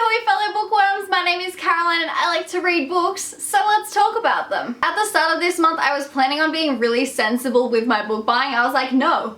hoi fellow bookworms, my name is Caroline and I like to read books, so let's talk about them. At the start of this month I was planning on being really sensible with my book buying. I was like, no,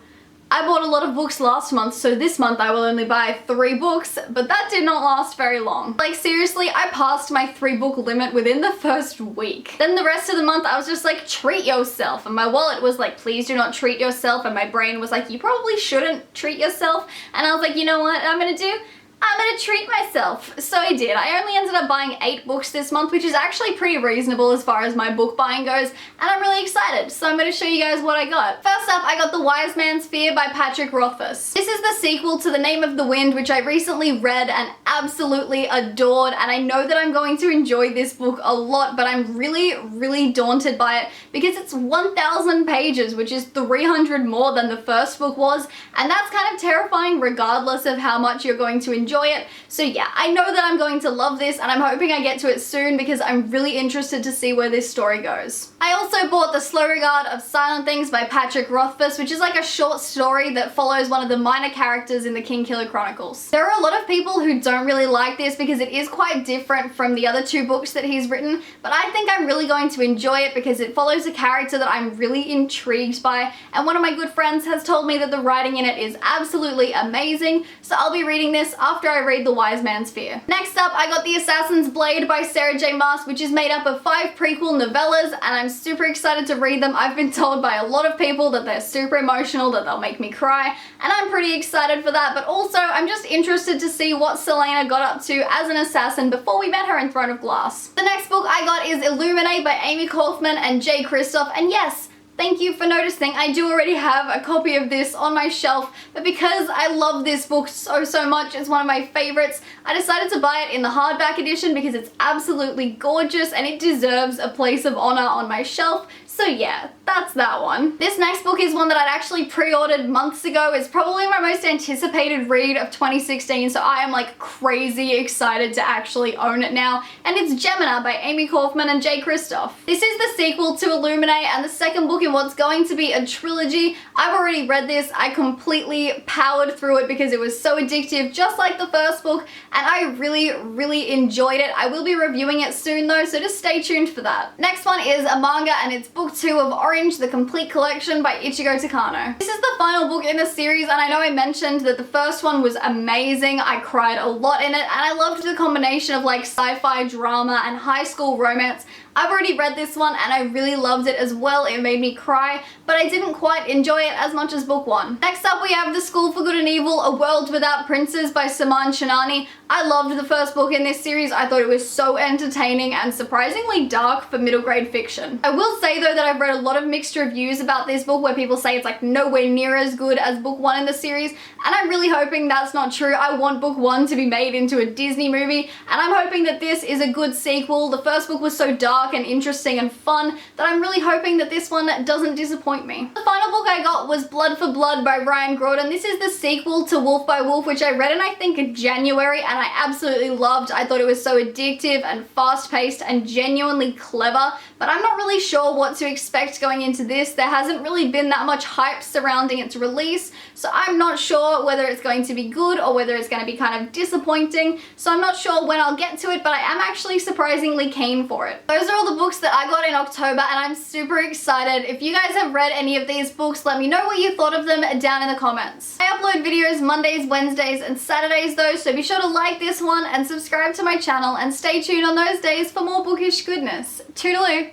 I bought a lot of books last month, so this month I will only buy 3 books, but that did not last very long. Like seriously, I passed my 3 book limit within the first week. Then the rest of the month I was just like, treat yourself, and my wallet was like, please do not treat yourself, and my brain was like, you probably shouldn't treat yourself, and I was like, you know what I'm gonna do? I'm gonna treat myself. So I did. I only ended up buying 8 books this month, which is actually pretty reasonable as far as my book buying goes, and I'm really excited. So I'm gonna show you guys what I got. First up, I got The Wise Man's Fear by Patrick Rothfuss. This is the sequel to The Name of the Wind, which I recently read and absolutely adored, and I know that I'm going to enjoy this book a lot, but I'm really daunted by it because it's 1,000 pages, which is 300 more than the first book was, and that's kind of terrifying regardless of how much you're going to enjoy it. So yeah, I know that I'm going to love this and I'm hoping I get to it soon because I'm really interested to see where this story goes. I also bought The Slurry of Silent Things by Patrick Rothfuss, which is like a short story that follows one of the minor characters in the Kingkiller Chronicles. There are a lot of people who don't really like this because it is quite different from the other 2 books that he's written, but I think I'm really going to enjoy it because it follows a character that I'm really intrigued by, and one of my good friends has told me that the writing in it is absolutely amazing, so I'll be reading this after I read The Wise Man's Fear. Next up, I got The Assassin's Blade by Sarah J. Maas, which is made up of 5 prequel novellas, and I'm super excited to read them. I've been told by a lot of people that they're super emotional, that they'll make me cry, and I'm pretty excited for that, but also I'm just interested to see what Selena got up to as an assassin before we met her in Throne of Glass. The next book I got is Illuminated by Amy Kaufman and Jay Kristoff, and yes, thank you for noticing. I do already have a copy of this on my shelf, but because I love this book so much, it's one of my favorites, I decided to buy it in the hardback edition because it's absolutely gorgeous and it deserves a place of honor on my shelf. So yeah, that's that one. This next book is one that I'd actually pre-ordered months ago. It's probably my most anticipated read of 2016, so I am like crazy excited to actually own it now. And it's Gemena by Amy Kaufman and Jay Kristoff. This is the sequel to Illuminate and the second book in what's going to be a trilogy. I've already read this. I completely powered through it because it was so addictive, just like the first book, and I really enjoyed it. I will be reviewing it soon though, so just stay tuned for that. Next one is a manga, and it's book 2 of Orange, the Complete Collection by Ichigo Takano. This is the final book in the series, and I know I mentioned that the first one was amazing. I cried a lot in it, and I loved the combination of like sci-fi drama and high school romance. I've already read this one and I really loved it as well. It made me cry, but I didn't quite enjoy it as much as book 1. Next up we have The School for Good and Evil, A World Without Princes by Saman Shinani. I loved the first book in this series. I thought it was so entertaining and surprisingly dark for middle grade fiction. I will say though that I've read a lot of mixed reviews about this book where people say it's like nowhere near as good as book 1 in the series, and I'm really hoping that's not true. I want book 1 to be made into a Disney movie, and I'm hoping that this is a good sequel. The first book was so dark and interesting and fun that I'm really hoping that this one doesn't disappoint me. The final book I got was Blood for Blood by Ryan Gordon. This is the sequel to Wolf by Wolf, which I read in I think January, and I absolutely loved. I thought it was so addictive and fast-paced and genuinely clever, but I'm not really sure what to expect going into this. There hasn't really been that much hype surrounding its release, so I'm not sure whether it's going to be good or whether it's going to be kind of disappointing, so I'm not sure when I'll get to it, but I am actually surprisingly keen for it. Those are all the books that I got in October, and I'm super excited. If you guys have read any of these books, let me know what you thought of them down in the comments. I upload videos Mondays, Wednesdays, and Saturdays though, so be sure to like this one and subscribe to my channel and stay tuned on those days for more bookish goodness. Toodaloo!